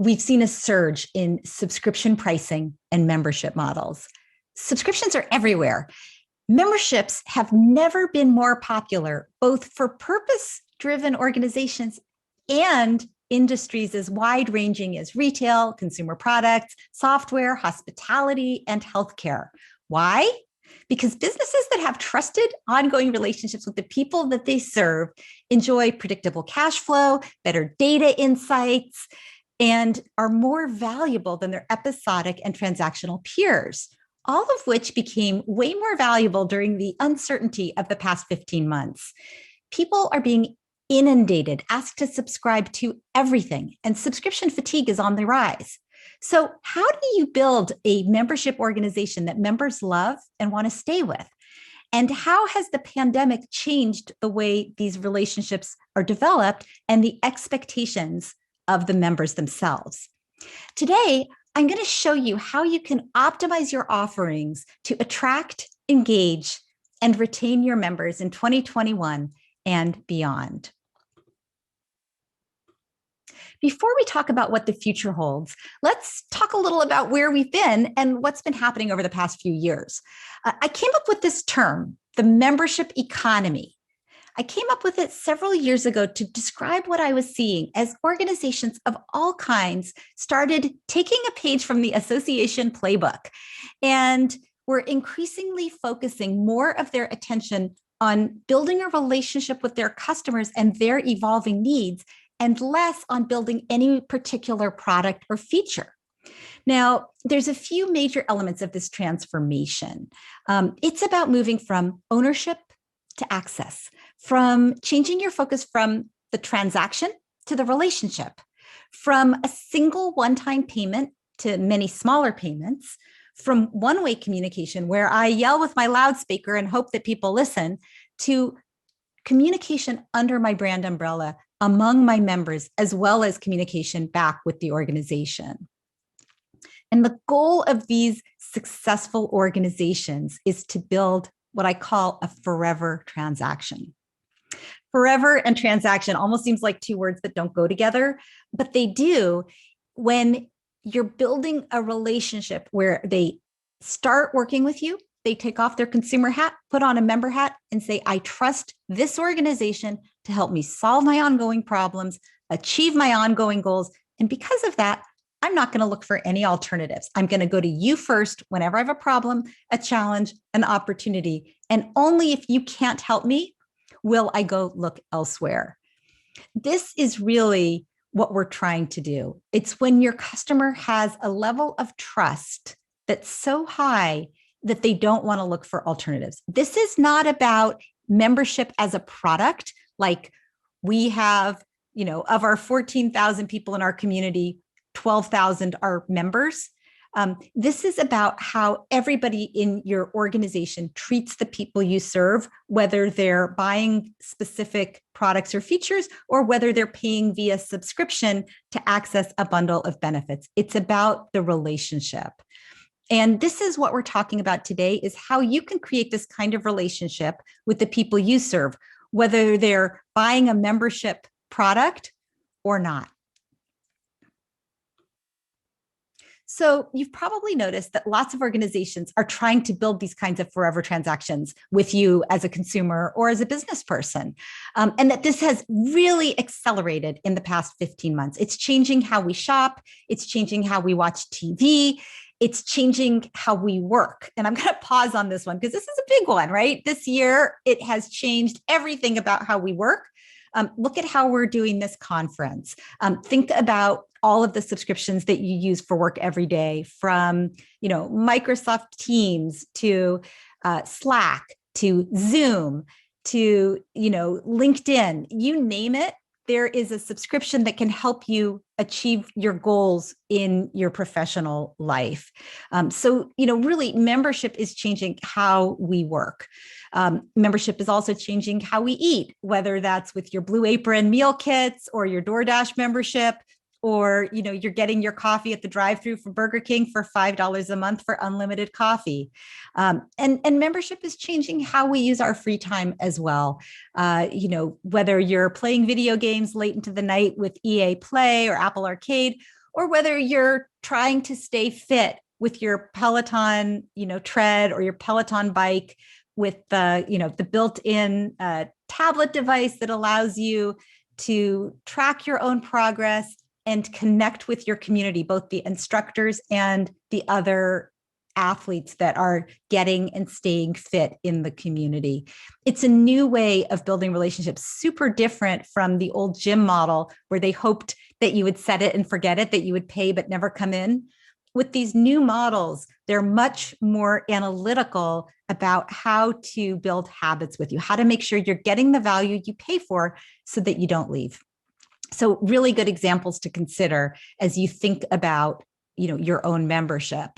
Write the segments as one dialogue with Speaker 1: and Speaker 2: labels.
Speaker 1: we've seen a surge in subscription pricing and membership models. Subscriptions are everywhere. Memberships have never been more popular, both for purpose-driven organizations and industries as wide-ranging as retail, consumer products, software, hospitality, and healthcare. Why? Because businesses that have trusted, ongoing relationships with the people that they serve enjoy predictable cash flow, better data insights, and are more valuable than their episodic and transactional peers, all of which became way more valuable during the uncertainty of the past 15 months. People are being inundated, asked to subscribe to everything, and subscription fatigue is on the rise. So how do you build a membership organization that members love and want to stay with? And how has the pandemic changed the way these relationships are developed and the expectations of the members themselves? Today, I'm going to show you how you can optimize your offerings to attract, engage, and retain your members in 2021 and beyond. Before we talk about what the future holds, let's talk a little about where we've been and what's been happening over the past few years. I came up with this term, the membership economy. I came up with it several years ago to describe what I was seeing as organizations of all kinds started taking a page from the association playbook and were increasingly focusing more of their attention on building a relationship with their customers and their evolving needs, and less on building any particular product or feature. Now, there's a few major elements of this transformation. It's about moving from ownership to access, from changing your focus from the transaction to the relationship, from a single one-time payment to many smaller payments, from one-way communication where I yell with my loudspeaker and hope that people listen, to communication under my brand umbrella among my members, as well as communication back with the organization. And the goal of these successful organizations is to build what I call a forever transaction. Forever and transaction almost seems like two words that don't go together, but they do when you're building a relationship where they start working with you, they take off their consumer hat, put on a member hat, and say, I trust this organization to help me solve my ongoing problems, achieve my ongoing goals. And because of that, I'm not going to look for any alternatives. I'm going to go to you first whenever I have a problem, a challenge, an opportunity. And only if you can't help me will I go look elsewhere. This is really what we're trying to do. It's when your customer has a level of trust that's so high that they don't want to look for alternatives. This is not about membership as a product. Like we have, of our 14,000 people in our community, 12,000 are members. This is about how everybody in your organization treats the people you serve, whether they're buying specific products or features, or whether they're paying via subscription to access a bundle of benefits. It's about the relationship. And this is what we're talking about today, is how you can create this kind of relationship with the people you serve, whether they're buying a membership product or not. So you've probably noticed that lots of organizations are trying to build these kinds of forever transactions with you as a consumer or as a business person. And that this has really accelerated in the past 15 months. It's changing how we shop. It's changing how we watch TV. It's changing how we work. And I'm going to pause on this one because this is a big one, right? This year, it has changed everything about how we work. Look at how we're doing this conference. Think about all of the subscriptions that you use for work every day, from Microsoft Teams to Slack to Zoom to LinkedIn. You name it, there is a subscription that can help you achieve your goals in your professional life. So really, membership is changing how we work. Membership is also changing how we eat, whether that's with your Blue Apron meal kits or your DoorDash membership, or you're getting your coffee at the drive-thru for Burger King for $5 a month for unlimited coffee. And membership is changing how we use our free time as well. Whether you're playing video games late into the night with EA Play or Apple Arcade, or whether you're trying to stay fit with your Peloton, tread, or your Peloton bike with the built-in tablet device that allows you to track your own progress and connect with your community, both the instructors and the other athletes that are getting and staying fit in the community. It's a new way of building relationships, super different from the old gym model where they hoped that you would set it and forget it, that you would pay but never come in. With these new models, they're much more analytical about how to build habits with you, how to make sure you're getting the value you pay for so that you don't leave. So really good examples to consider as you think about your own membership.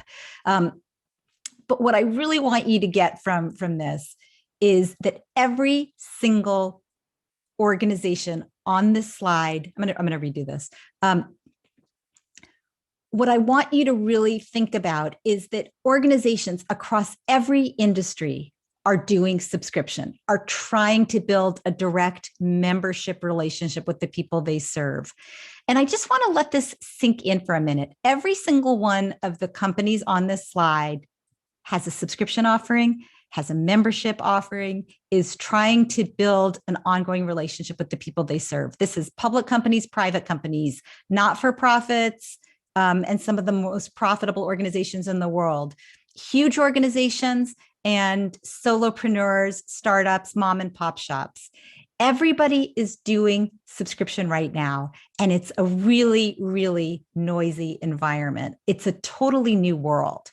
Speaker 1: But what I really want you to get from this is that every single organization on this slide, I'm going to redo this. What I want you to really think about is that organizations across every industry are doing subscription, are trying to build a direct membership relationship with the people they serve. And I just want to let this sink in for a minute. Every single one of the companies on this slide has a subscription offering, has a membership offering, is trying to build an ongoing relationship with the people they serve. This is public companies, private companies, not-for-profits, and some of the most profitable organizations in the world, huge organizations and solopreneurs, startups, mom and pop shops. Everybody is doing subscription right now, and it's a really, really noisy environment. It's a totally new world.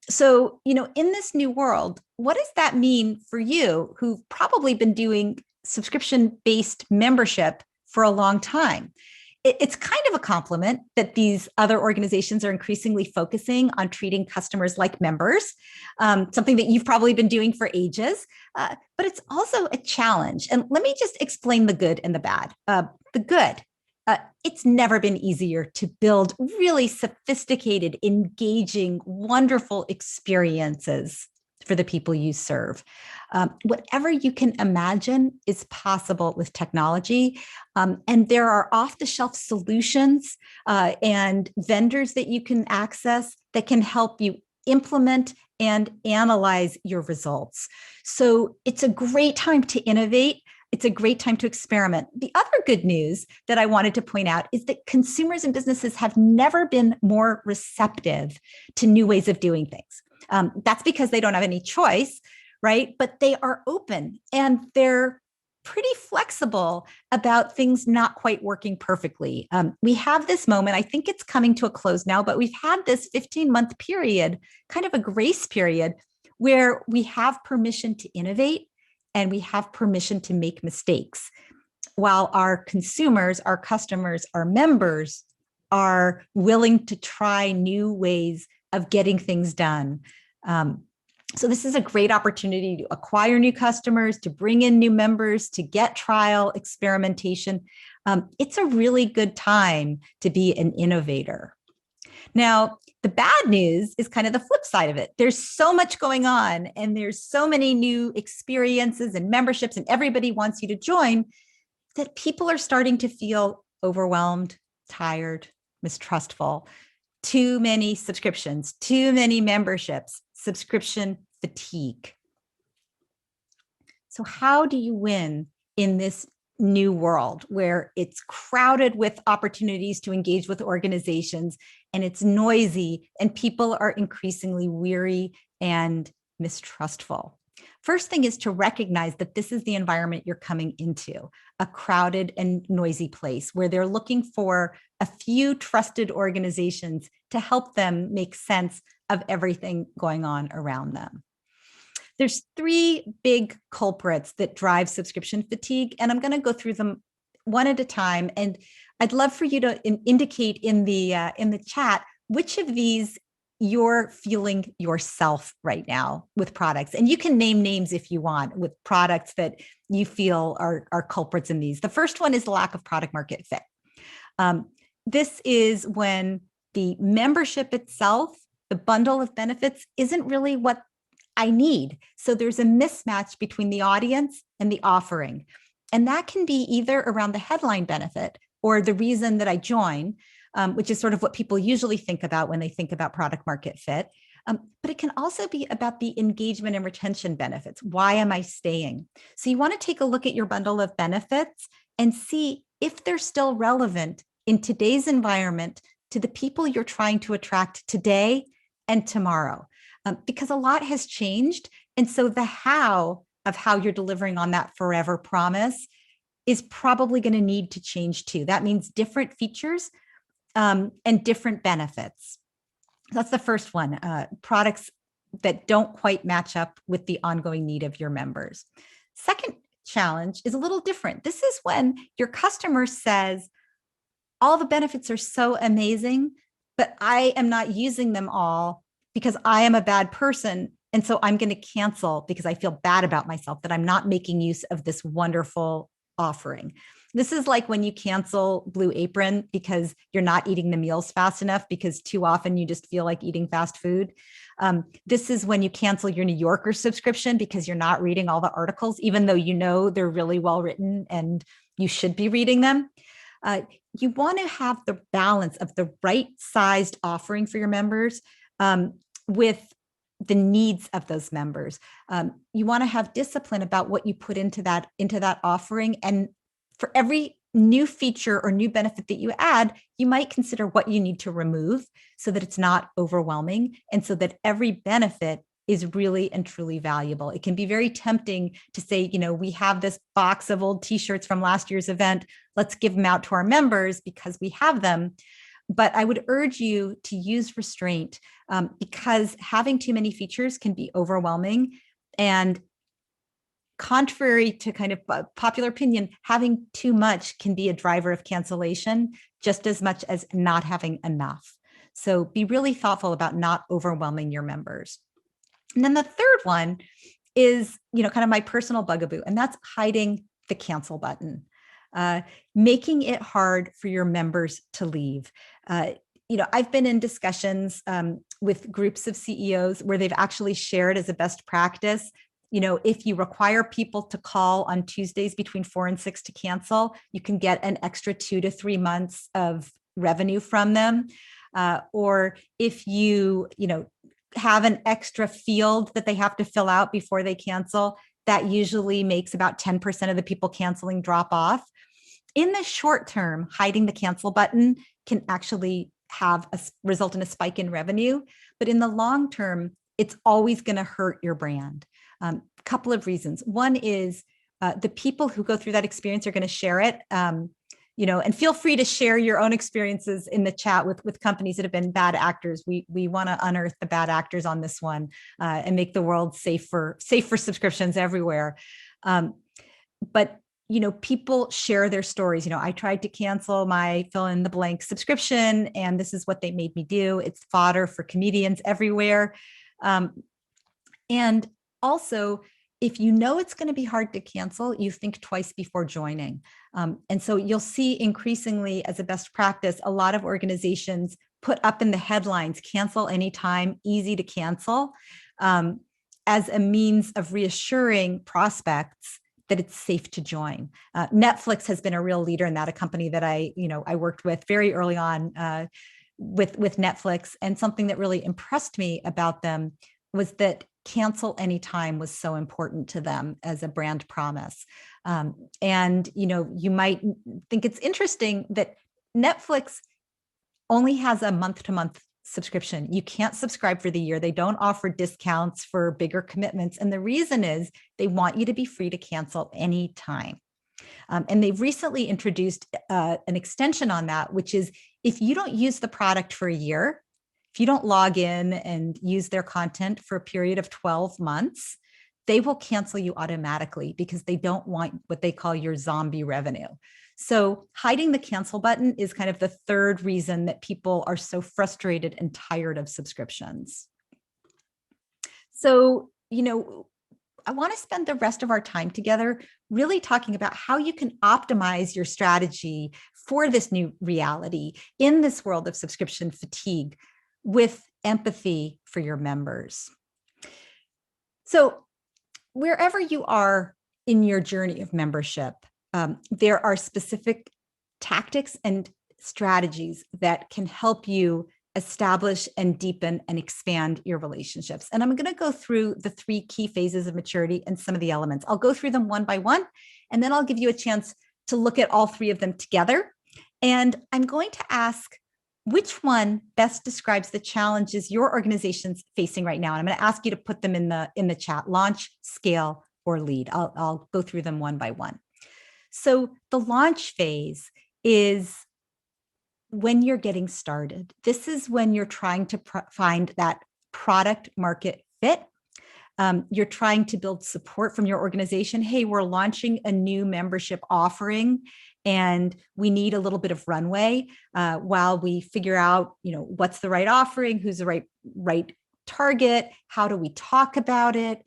Speaker 1: So, in this new world, what does that mean for you who've probably been doing subscription-based membership for a long time? It's kind of a compliment that these other organizations are increasingly focusing on treating customers like members, something that you've probably been doing for ages, but it's also a challenge. And let me just explain the good and the bad. The good, it's never been easier to build really sophisticated, engaging, wonderful experiences for the people you serve. Whatever you can imagine is possible with technology. And there are off-the-shelf solutions and vendors that you can access that can help you implement and analyze your results. So it's a great time to innovate. It's a great time to experiment. The other good news that I wanted to point out is that consumers and businesses have never been more receptive to new ways of doing things. That's because they don't have any choice, right? But they are open and they're pretty flexible about things not quite working perfectly. We have this moment, I think it's coming to a close now, but we've had this 15-month period, kind of a grace period, where we have permission to innovate and we have permission to make mistakes, while our consumers, our customers, our members are willing to try new ways of getting things done. So this is a great opportunity to acquire new customers, to bring in new members, to get trial, experimentation. It's a really good time to be an innovator. Now, the bad news is kind of the flip side of it. There's so much going on and there's so many new experiences and memberships and everybody wants you to join that people are starting to feel overwhelmed, tired, mistrustful. Too many subscriptions, too many memberships, subscription fatigue. So how do you win in this new world where it's crowded with opportunities to engage with organizations and it's noisy and people are increasingly weary and mistrustful? First thing is to recognize that this is the environment you're coming into, a crowded and noisy place where they're looking for a few trusted organizations to help them make sense of everything going on around them. There's three big culprits that drive subscription fatigue, and I'm going to go through them one at a time. And I'd love for you to indicate in the chat which of these you're feeling yourself right now with products. And you can name names if you want with products that you feel are culprits in these. The first one is the lack of product market fit. This is when the membership itself, the bundle of benefits, isn't really what I need. So there's a mismatch between the audience and the offering. And that can be either around the headline benefit or the reason that I join, which is sort of what people usually think about when they think about product market fit. But it can also be about the engagement and retention benefits. Why am I staying? So you want to take a look at your bundle of benefits and see if they're still relevant in today's environment to the people you're trying to attract today and tomorrow, because a lot has changed. And so the how of how you're delivering on that forever promise is probably going to need to change too. That means different features and different benefits. That's the first one, products that don't quite match up with the ongoing need of your members. Second challenge is a little different. This is when your customer says, all the benefits are so amazing, but I am not using them all because I am a bad person. And so I'm going to cancel because I feel bad about myself that I'm not making use of this wonderful offering. This is like when you cancel Blue Apron because you're not eating the meals fast enough because too often you just feel like eating fast food. This is when you cancel your New Yorker subscription because you're not reading all the articles, even though you know they're really well written and you should be reading them. You want to have the balance of the right sized offering for your members with the needs of those members. You want to have discipline about what you put into that offering. And for every new feature or new benefit that you add, you might consider what you need to remove so that it's not overwhelming and so that every benefit is really and truly valuable. It can be very tempting to say, we have this box of old t-shirts from last year's event. Let's give them out to our members because we have them. But I would urge you to use restraint because having too many features can be overwhelming. And contrary to kind of popular opinion, having too much can be a driver of cancellation just as much as not having enough. So be really thoughtful about not overwhelming your members. And then the third one is, kind of my personal bugaboo, and that's hiding the cancel button, making it hard for your members to leave. I've been in discussions with groups of CEOs where they've actually shared as a best practice, if you require people to call on Tuesdays between 4 and 6 to cancel, you can get an extra 2 to 3 months of revenue from them. Or if you, have an extra field that they have to fill out before they cancel, that usually makes about 10% of the people canceling drop off. In the short term, hiding the cancel button can actually result in a spike in revenue. But in the long term, it's always going to hurt your brand. Couple of reasons. One is the people who go through that experience are going to share it. And feel free to share your own experiences in the chat with companies that have been bad actors. We want to unearth the bad actors on this one and make the world safe for subscriptions everywhere. But people share their stories. I tried to cancel my fill in the blank subscription, and this is what they made me do. It's fodder for comedians everywhere. And also, if you know it's going to be hard to cancel, you think twice before joining. And so you'll see increasingly as a best practice, a lot of organizations put up in the headlines, cancel anytime, easy to cancel, as a means of reassuring prospects that it's safe to join. Netflix has been a real leader in that, a company that I worked with very early on with Netflix. And something that really impressed me about them was that cancel anytime was so important to them as a brand promise. And, you might think it's interesting that Netflix only has a month-to-month subscription. You can't subscribe for the year. They don't offer discounts for bigger commitments. And the reason is they want you to be free to cancel anytime. And they've recently introduced an extension on that, which is if you don't use the product for a year, if you don't log in and use their content for a period of 12 months, they will cancel you automatically because they don't want what they call your zombie revenue. So hiding the cancel button is kind of the third reason that people are so frustrated and tired of subscriptions. So, I want to spend the rest of our time together really talking about how you can optimize your strategy for this new reality in this world of subscription fatigue, with empathy for your members. So wherever you are in your journey of membership, there are specific tactics and strategies that can help you establish and deepen and expand your relationships. And I'm going to go through the 3 key phases of maturity and some of the elements. I'll go through them one by one, and then I'll give you a chance to look at all 3 of them together. And I'm going to ask which one best describes the challenges your organization's facing right now. And I'm going to ask you to put them in the chat: launch, scale, or lead. I'll go through them one by one. So the launch phase is when you're getting started. This is when you're trying to find that product market fit. You're trying to build support from your organization. Hey, we're launching a new membership offering, and we need a little bit of runway while we figure out, what's the right offering, who's the right target, how do we talk about it,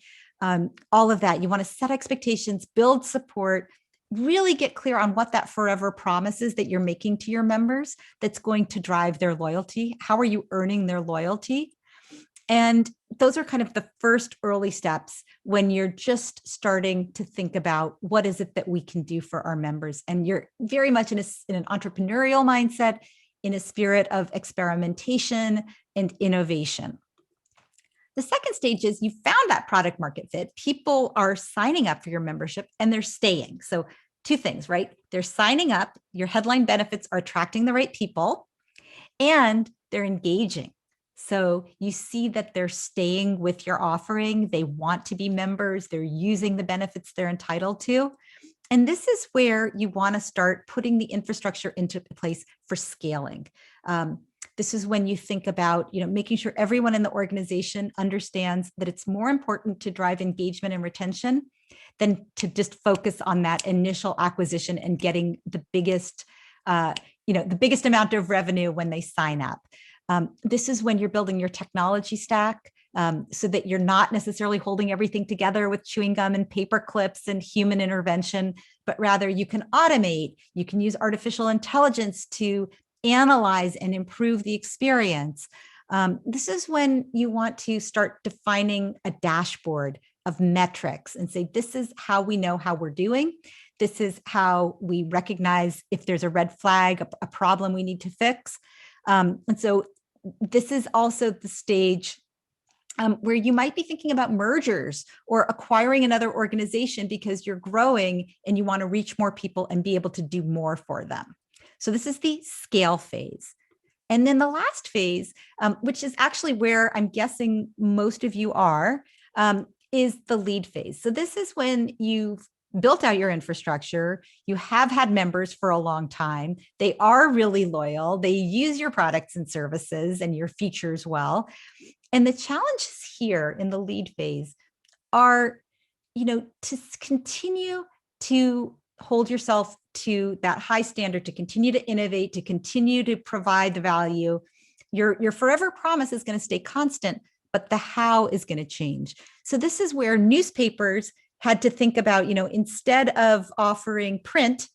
Speaker 1: all of that. You want to set expectations, build support, really get clear on what that forever promise is that you're making to your members that's going to drive their loyalty. How are you earning their loyalty? And those are kind of the first early steps when you're just starting to think about what is it that we can do for our members. And you're very much in an entrepreneurial mindset, in a spirit of experimentation and innovation. The second stage is you found that product market fit. People are signing up for your membership and they're staying. So 2 things, right? They're signing up, your headline benefits are attracting the right people, and they're engaging. So you see that they're staying with your offering. They want to be members. They're using the benefits they're entitled to. And this is where you want to start putting the infrastructure into place for scaling. This is when you think about, making sure everyone in the organization understands that it's more important to drive engagement and retention than to just focus on that initial acquisition and getting the biggest amount of revenue when they sign up. This is when you're building your technology stack so that you're not necessarily holding everything together with chewing gum and paper clips and human intervention, but rather you can automate, you can use artificial intelligence to analyze and improve the experience. This is when you want to start defining a dashboard of metrics and say, this is how we know how we're doing. This is how we recognize if there's a red flag, a problem we need to fix. And so this is also the stage where you might be thinking about mergers or acquiring another organization because you're growing and you want to reach more people and be able to do more for them. So this is the scale phase. And then the last phase, which is actually where I'm guessing most of you are, is the lead phase. So this is when you've built out your infrastructure, you have had members for a long time, they are really loyal, they use your products and services and your features well. And the challenges here in the lead phase are, to continue to hold yourself to that high standard, to continue to innovate, to continue to provide the value. Your forever promise is going to stay constant, but the how is going to change. So this is where newspapers had to think about, instead of offering print,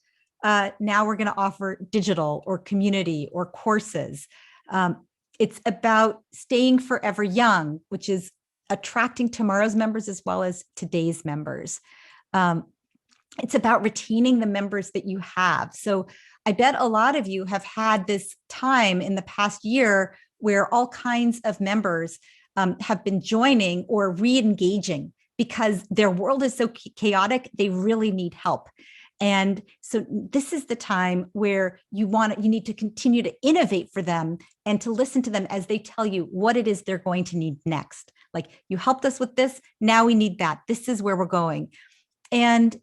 Speaker 1: now we're going to offer digital or community or courses. It's about staying forever young, which is attracting tomorrow's members as well as today's members. It's about retaining the members that you have. So I bet a lot of you have had this time in the past year where all kinds of members have been joining or re-engaging because their world is so chaotic, they really need help. And so this is the time where you need to continue to innovate for them and to listen to them as they tell you what it is they're going to need next. Like, you helped us with this, now we need that. This is where we're going. And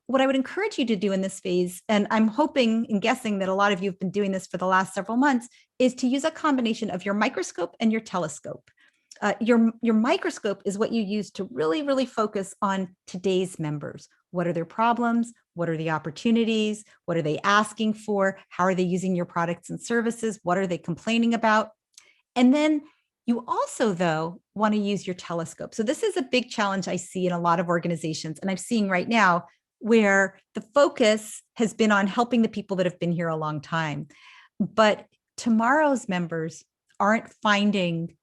Speaker 1: what I would encourage you to do in this phase, and I'm hoping and guessing that a lot of you have been doing this for the last several months, is to use a combination of your microscope and your telescope. Your microscope is what you use to really, really focus on today's members. What are their problems? What are the opportunities? What are they asking for? How are they using your products and services? What are they complaining about? And then you also, though, want to use your telescope. So this is a big challenge I see in a lot of organizations, and I'm seeing right now where the focus has been on helping the people that have been here a long time. But tomorrow's members aren't finding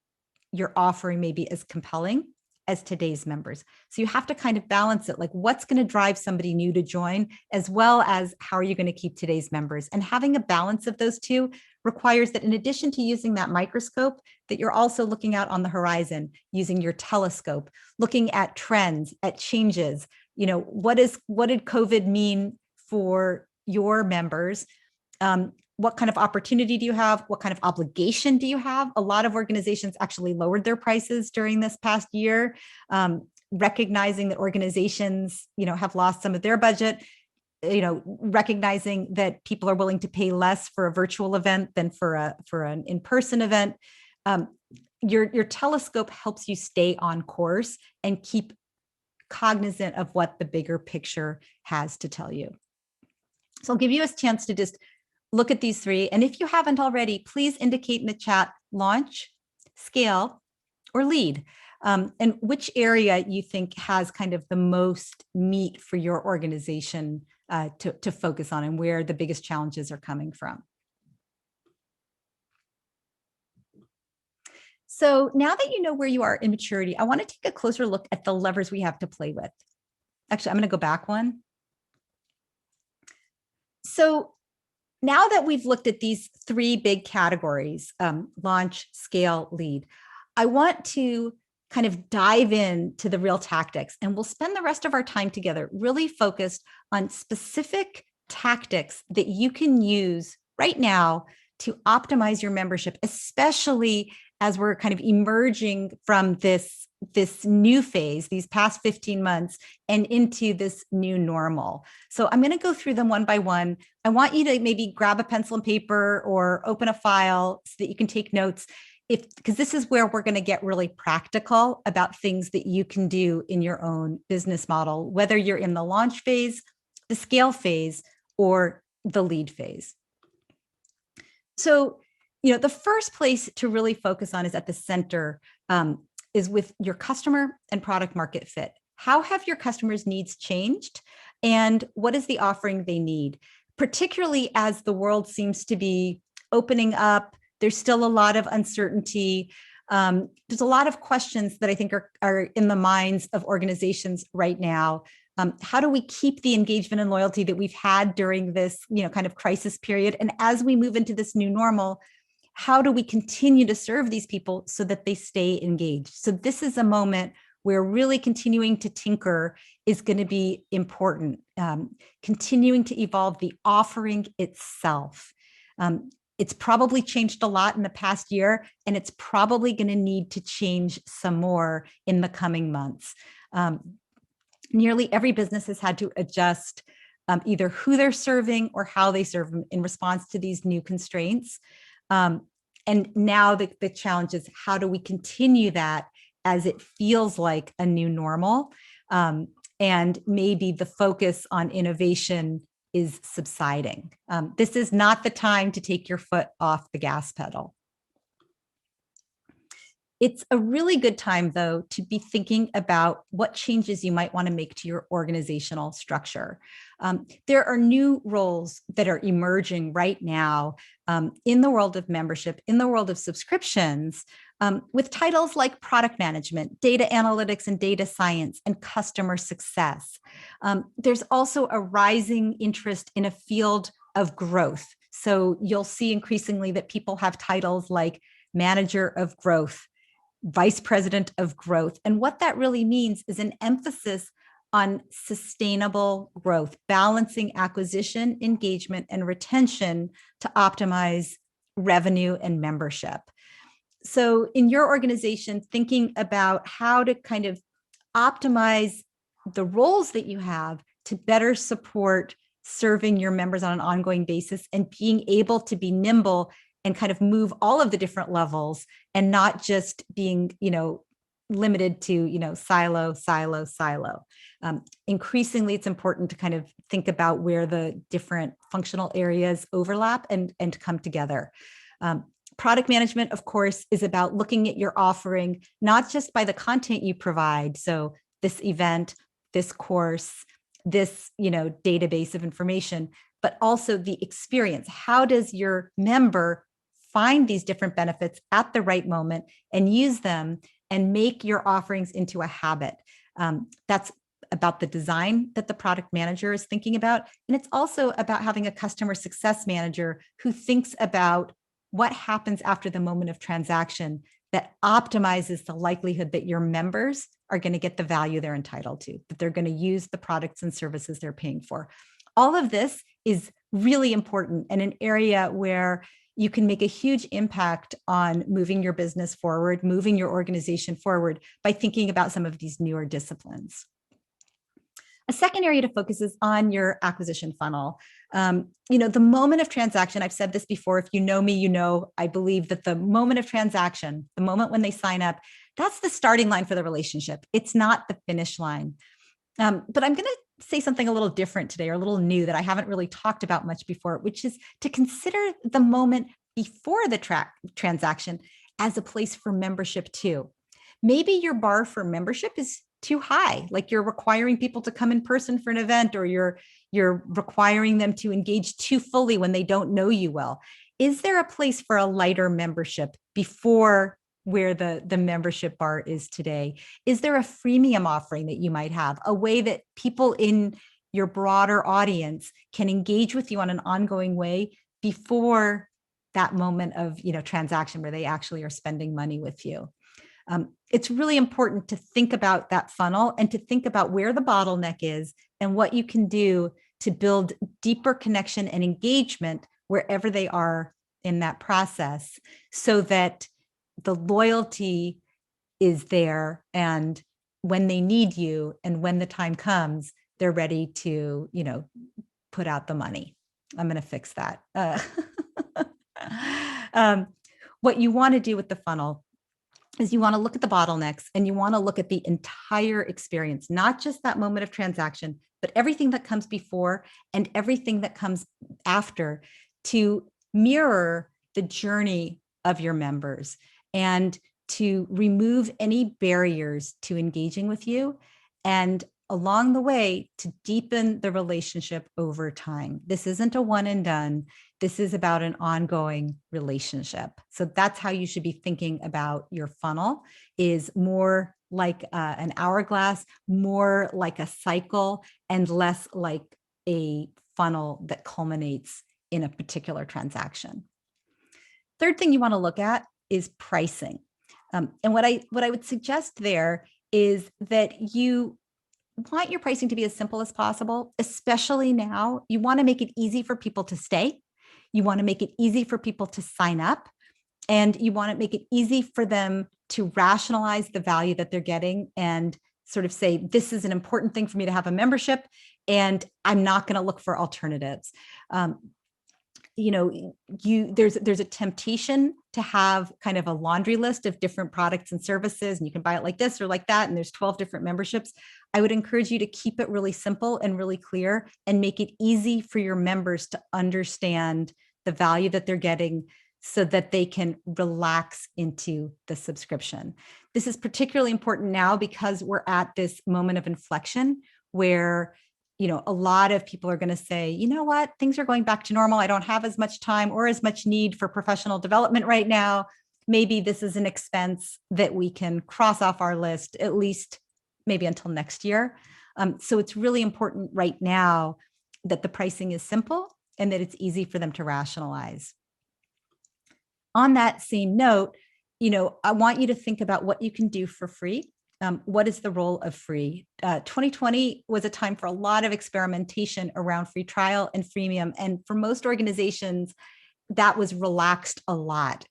Speaker 1: your offering maybe as compelling as today's members. So you have to kind of balance it, like what's going to drive somebody new to join, as well as how are you going to keep today's members. And having a balance of those two requires that in addition to using that microscope, that you're also looking out on the horizon, using your telescope, looking at trends, at changes. What did COVID mean for your members? What kind of opportunity do you have? What kind of obligation do you have? A lot of organizations actually lowered their prices during this past year, recognizing that organizations, have lost some of their budget, recognizing that people are willing to pay less for a virtual event than for an in-person event. Your telescope helps you stay on course and keep cognizant of what the bigger picture has to tell you. So I'll give you a chance to just look at these three. And if you haven't already, please indicate in the chat launch, scale, or lead, and which area you think has kind of the most meat for your organization to focus on, and where the biggest challenges are coming from. So now that you know where you are in maturity, I want to take a closer look at the levers we have to play with. Actually, I'm going to go back one. So now that we've looked at these three big categories, launch, scale, lead, I want to kind of dive into the real tactics, and we'll spend the rest of our time together really focused on specific tactics that you can use right now to optimize your membership, especially as we're kind of emerging from this new phase, these past 15 months, and into this new normal. So I'm going to go through them one by one. I want you to maybe grab a pencil and paper or open a file so that you can take notes, because this is where we're going to get really practical about things that you can do in your own business model, whether you're in the launch phase, the scale phase, or the lead phase. So, the first place to really focus on is at the center, is with your customer and product market fit. How have your customers' needs changed? And what is the offering they need? Particularly as the world seems to be opening up, there's still a lot of uncertainty. There's a lot of questions that I think are in the minds of organizations right now. How do we keep the engagement and loyalty that we've had during this, kind of crisis period? And as we move into this new normal, how do we continue to serve these people so that they stay engaged? So this is a moment where really continuing to tinker is going to be important. Continuing to evolve the offering itself. It's probably changed a lot in the past year, and it's probably going to need to change some more in the coming months. Nearly every business has had to adjust either who they're serving or how they serve them in response to these new constraints. And now the challenge is, how do we continue that as it feels like a new normal? And maybe the focus on innovation is subsiding. This is not the time to take your foot off the gas pedal. It's a really good time, though, to be thinking about what changes you might want to make to your organizational structure. There are new roles that are emerging right now in the world of membership, in the world of subscriptions, with titles like product management, data analytics and data science, and customer success. There's also a rising interest in a field of growth. So you'll see increasingly that people have titles like manager of growth, vice president of growth. And what that really means is an emphasis on sustainable growth, balancing acquisition, engagement, and retention to optimize revenue and membership. So in your organization, thinking about how to kind of optimize the roles that you have to better support serving your members on an ongoing basis, and being able to be nimble and kind of move all of the different levels, and not just being, limited to, silo. Increasingly, it's important to kind of think about where the different functional areas overlap and come together. Product management, of course, is about looking at your offering, not just by the content you provide. So this event, this course, this, database of information, but also the experience. How does your member find these different benefits at the right moment and use them and make your offerings into a habit. That's about the design that the product manager is thinking about. And it's also about having a customer success manager who thinks about what happens after the moment of transaction that optimizes the likelihood that your members are going to get the value they're entitled to, that they're going to use the products and services they're paying for. All of this is really important and an area where you can make a huge impact on moving your business forward, moving your organization forward by thinking about some of these newer disciplines. A second area to focus is on your acquisition funnel. The moment of transaction, I've said this before, if you know me, you know, I believe that the moment of transaction, the moment when they sign up, that's the starting line for the relationship. It's not the finish line. But I'm going to say something a little different today, or a little new that I haven't really talked about much before, which is to consider the moment before the transaction as a place for membership too. Maybe your bar for membership is too high, like you're requiring people to come in person for an event, or you're requiring them to engage too fully when they don't know you well. Is there a place for a lighter membership before where the membership bar is today? Is there a freemium offering that you might have, a way that people in your broader audience can engage with you on an ongoing way before that moment of transaction where they actually are spending money with you? It's really important to think about that funnel and to think about where the bottleneck is and what you can do to build deeper connection and engagement wherever they are in that process, so that the loyalty is there, and when they need you and when the time comes, they're ready to, put out the money. I'm going to fix that. What you want to do with the funnel is you want to look at the bottlenecks, and you want to look at the entire experience, not just that moment of transaction, but everything that comes before and everything that comes after, to mirror the journey of your members and to remove any barriers to engaging with you, and along the way to deepen the relationship over time. This isn't a one and done. This is about an ongoing relationship. So that's how you should be thinking about your funnel, is more like an hourglass, more like a cycle, and less like a funnel that culminates in a particular transaction. Third thing you want to look at is pricing. And what I would suggest there is that you want your pricing to be as simple as possible, especially now. You want to make it easy for people to stay. You want to make it easy for people to sign up, and you want to make it easy for them to rationalize the value that they're getting and sort of say, this is an important thing for me to have a membership, and I'm not going to look for alternatives. There's a temptation to have kind of a laundry list of different products and services, and you can buy it like this or like that, and there's 12 different memberships. I would encourage you to keep it really simple and really clear, and make it easy for your members to understand the value that they're getting, so that they can relax into the subscription. This is particularly important now because we're at this moment of inflection where a lot of people are going to say, you know what, things are going back to normal. I don't have as much time or as much need for professional development right now. Maybe this is an expense that we can cross off our list, at least maybe until next year. So it's really important right now that the pricing is simple and that it's easy for them to rationalize. On that same note, I want you to think about what you can do for free. What is the role of free? 2020 was a time for a lot of experimentation around free trial and freemium. And for most organizations, that was relaxed a lot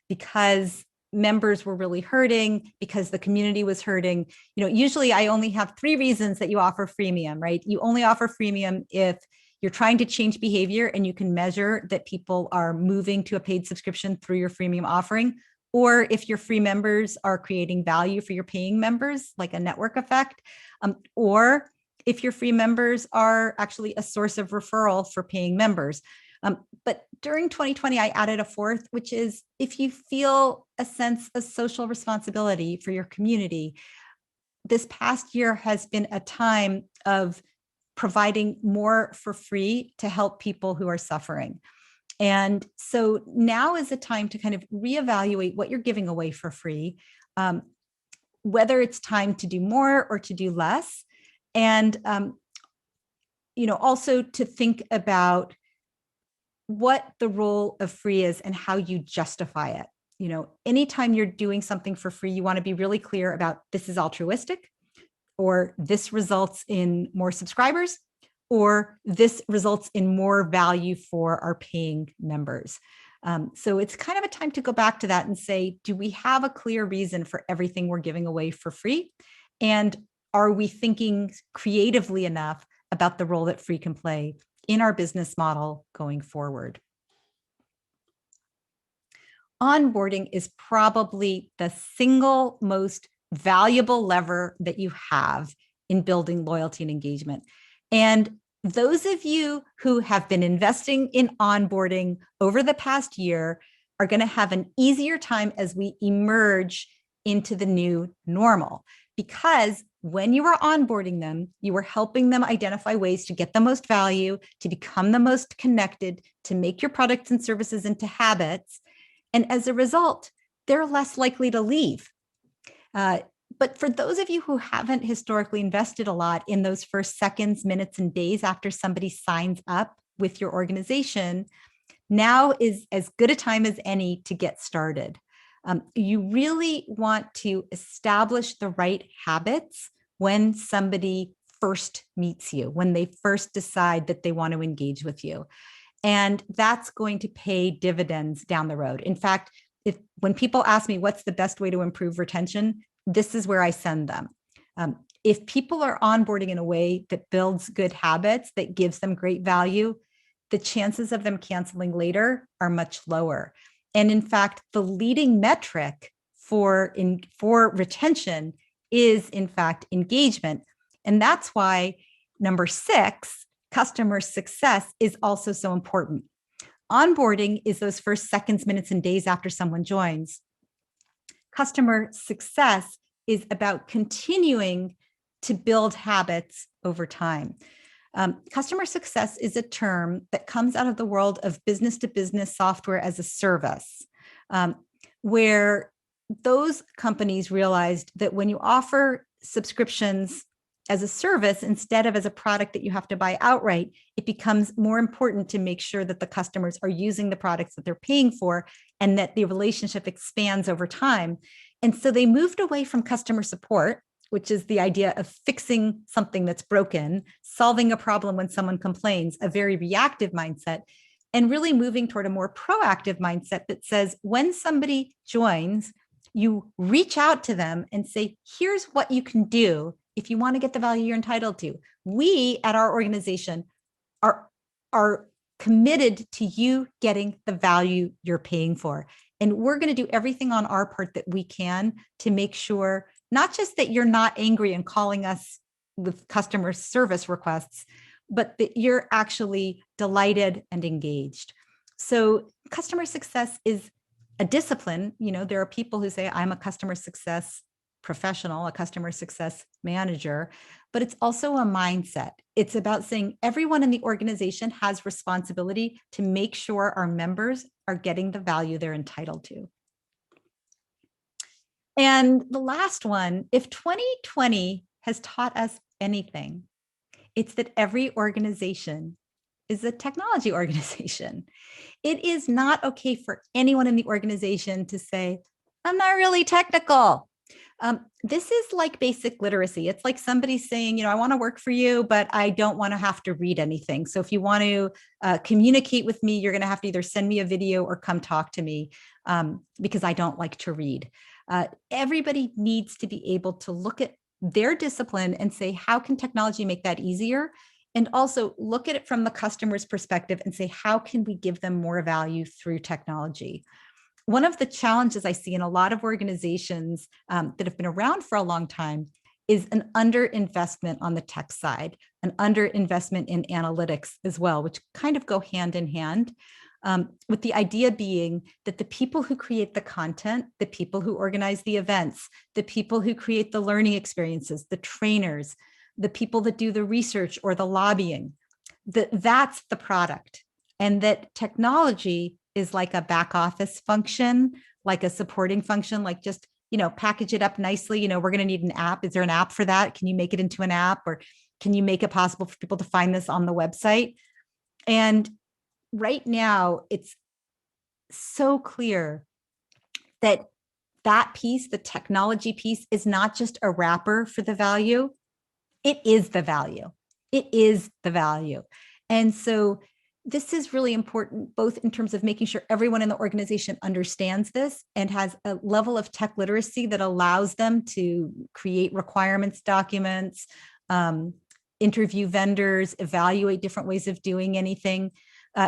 Speaker 1: because members were really hurting, because the community was hurting. Usually I only have 3 reasons that you offer freemium, right? You only offer freemium if you're trying to change behavior and you can measure that people are moving to a paid subscription through your freemium offering, or if your free members are creating value for your paying members, like a network effect, or if your free members are actually a source of referral for paying members. But during 2020, I added a 4th, which is if you feel a sense of social responsibility for your community. This past year has been a time of providing more for free to help people who are suffering. And so now is the time to kind of reevaluate what you're giving away for free. whether it's time to do more or to do less. And, also to think about what the role of free is and how you justify it. Anytime you're doing something for free, you want to be really clear about this is altruistic, or this results in more subscribers, or this results in more value for our paying members. So it's kind of a time to go back to that and say, do we have a clear reason for everything we're giving away for free? And are we thinking creatively enough about the role that free can play in our business model going forward? Onboarding is probably the single most valuable lever that you have in building loyalty and engagement. And those of you who have been investing in onboarding over the past year are going to have an easier time as we emerge into the new normal, because when you are onboarding them, you are helping them identify ways to get the most value, to become the most connected, to make your products and services into habits. And as a result, they're less likely to leave. But for those of you who haven't historically invested a lot in those first seconds, minutes, and days after somebody signs up with your organization, now is as good a time as any to get started. You really want to establish the right habits when somebody first meets you, when they first decide that they want to engage with you. And that's going to pay dividends down the road. In fact, when people ask me what's the best way to improve retention, this is where I send them. If people are onboarding in a way that builds good habits, that gives them great value, the chances of them canceling later are much lower. And in fact, the leading metric for retention is, in fact, engagement. And that's why number 6, customer success, is also so important. Onboarding is those first seconds, minutes, and days after someone joins. Customer success is about continuing to build habits over time. Customer success is a term that comes out of the world of business-to-business software as a service, where those companies realized that when you offer subscriptions as a service instead of as a product that you have to buy outright, it becomes more important to make sure that the customers are using the products that they're paying for and that the relationship expands over time. And so they moved away from customer support, which is the idea of fixing something that's broken, solving a problem when someone complains, a very reactive mindset, and really moving toward a more proactive mindset that says when somebody joins, you reach out to them and say, here's what you can do if you want to get the value you're entitled to. We at our organization are committed to you getting the value you're paying for. And we're going to do everything on our part that we can to make sure not just that you're not angry and calling us with customer service requests, but that you're actually delighted and engaged. So customer success is a discipline. There are people who say, I'm a customer success professional, a customer success manager, but it's also a mindset. It's about saying everyone in the organization has responsibility to make sure our members are getting the value they're entitled to. And the last one, if 2020 has taught us anything, it's that every organization is a technology organization. It is not okay for anyone in the organization to say, I'm not really technical. This is like basic literacy. It's like somebody saying, I want to work for you, but I don't want to have to read anything. So if you want to communicate with me, you're going to have to either send me a video or come talk to me because I don't like to read. Everybody needs to be able to look at their discipline and say, how can technology make that easier? And also look at it from the customer's perspective and say, how can we give them more value through technology? One of the challenges I see in a lot of organizations that have been around for a long time is an underinvestment on the tech side, an underinvestment in analytics as well, which kind of go hand in hand. With the idea being that the people who create the content, the people who organize the events, the people who create the learning experiences, the trainers, the people that do the research or the lobbying, that's the product. And that technology is like a back office function, like a supporting function, like just package it up nicely. We're going to need an app. Is there an app for that? Can you make it into an app, or can you make it possible for people to find this on the website? And right now, it's so clear that piece, the technology piece, is not just a wrapper for the value. It is the value. It is the value. And so this is really important, both in terms of making sure everyone in the organization understands this and has a level of tech literacy that allows them to create requirements documents, interview vendors, evaluate different ways of doing anything,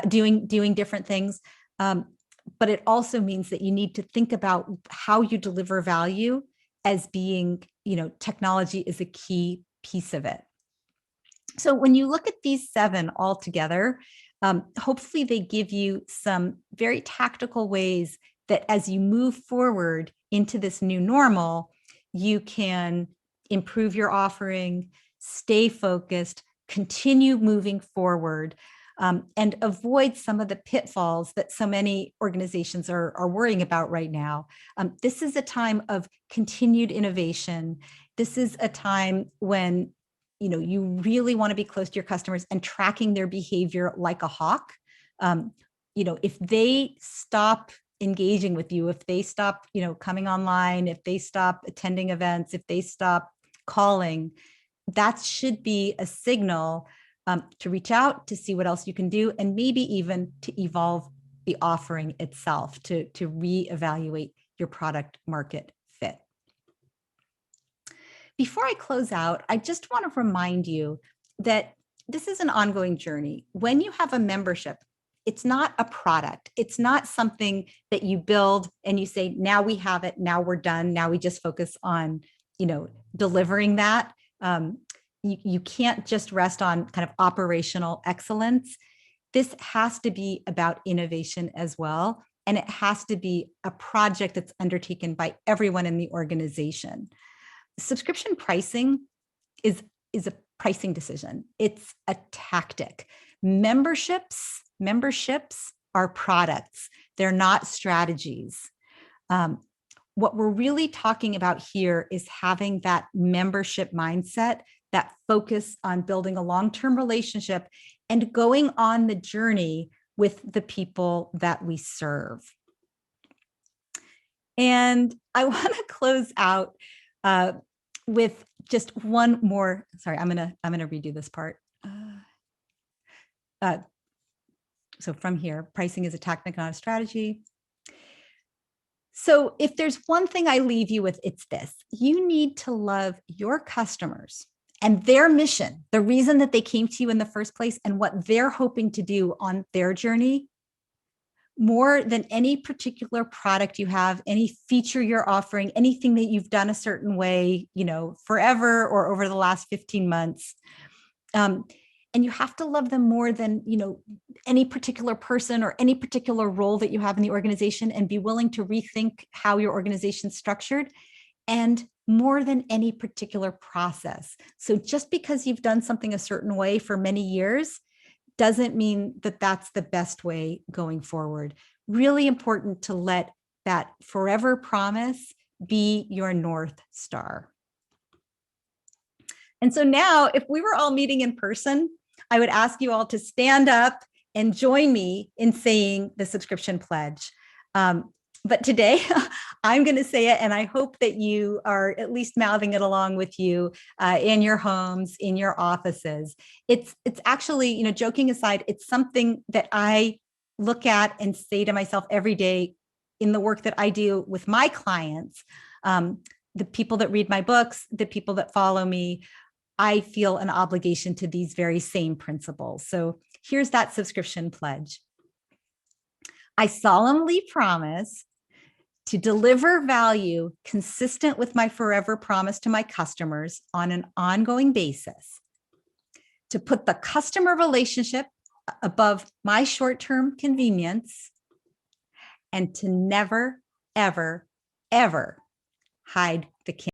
Speaker 1: doing different things. But it also means that you need to think about how you deliver value as being, technology is a key piece of it. So when you look at these 7 all together, hopefully they give you some very tactical ways that as you move forward into this new normal, you can improve your offering, stay focused, continue moving forward, and avoid some of the pitfalls that so many organizations are worrying about right now. This is a time of continued innovation. This is a time when you really want to be close to your customers and tracking their behavior like a hawk. If they stop engaging with you, if they stop, coming online, if they stop attending events, if they stop calling, that should be a signal to reach out, to see what else you can do, and maybe even to evolve the offering itself, to reevaluate your product market fit. Before I close out, I just want to remind you that this is an ongoing journey. When you have a membership, it's not a product. It's not something that you build and you say, now we have it, now we're done, now we just focus on, delivering that. You can't just rest on kind of operational excellence. This has to be about innovation as well. And it has to be a project that's undertaken by everyone in the organization. Subscription pricing is a pricing decision. It's a tactic. Memberships are products. They're not strategies. What we're really talking about here is having that membership mindset, that focus on building a long-term relationship and going on the journey with the people that we serve. And I want to close out with just one more. Sorry, I'm gonna redo this part. So from here, pricing is a tactic, not a strategy. So if there's one thing I leave you with, it's this: you need to love your customers and their mission, the reason that they came to you in the first place, and what they're hoping to do on their journey, more than any particular product you have, any feature you're offering, anything that you've done a certain way, forever or over the last 15 months. And you have to love them more than, any particular person or any particular role that you have in the organization, and be willing to rethink how your organization's structured, and more than any particular process. So just because you've done something a certain way for many years doesn't mean that that's the best way going forward. Really important to let that forever promise be your North Star. And so now, if we were all meeting in person, I would ask you all to stand up and join me in saying the subscription pledge. But today, I'm going to say it, and I hope that you are at least mouthing it along with you in your homes, in your offices. It's actually, joking aside, it's something that I look at and say to myself every day in the work that I do with my clients, the people that read my books, the people that follow me. I feel an obligation to these very same principles. So here's that subscription pledge. I solemnly promise to deliver value consistent with my forever promise to my customers on an ongoing basis, to put the customer relationship above my short-term convenience, and to never, ever, ever hide the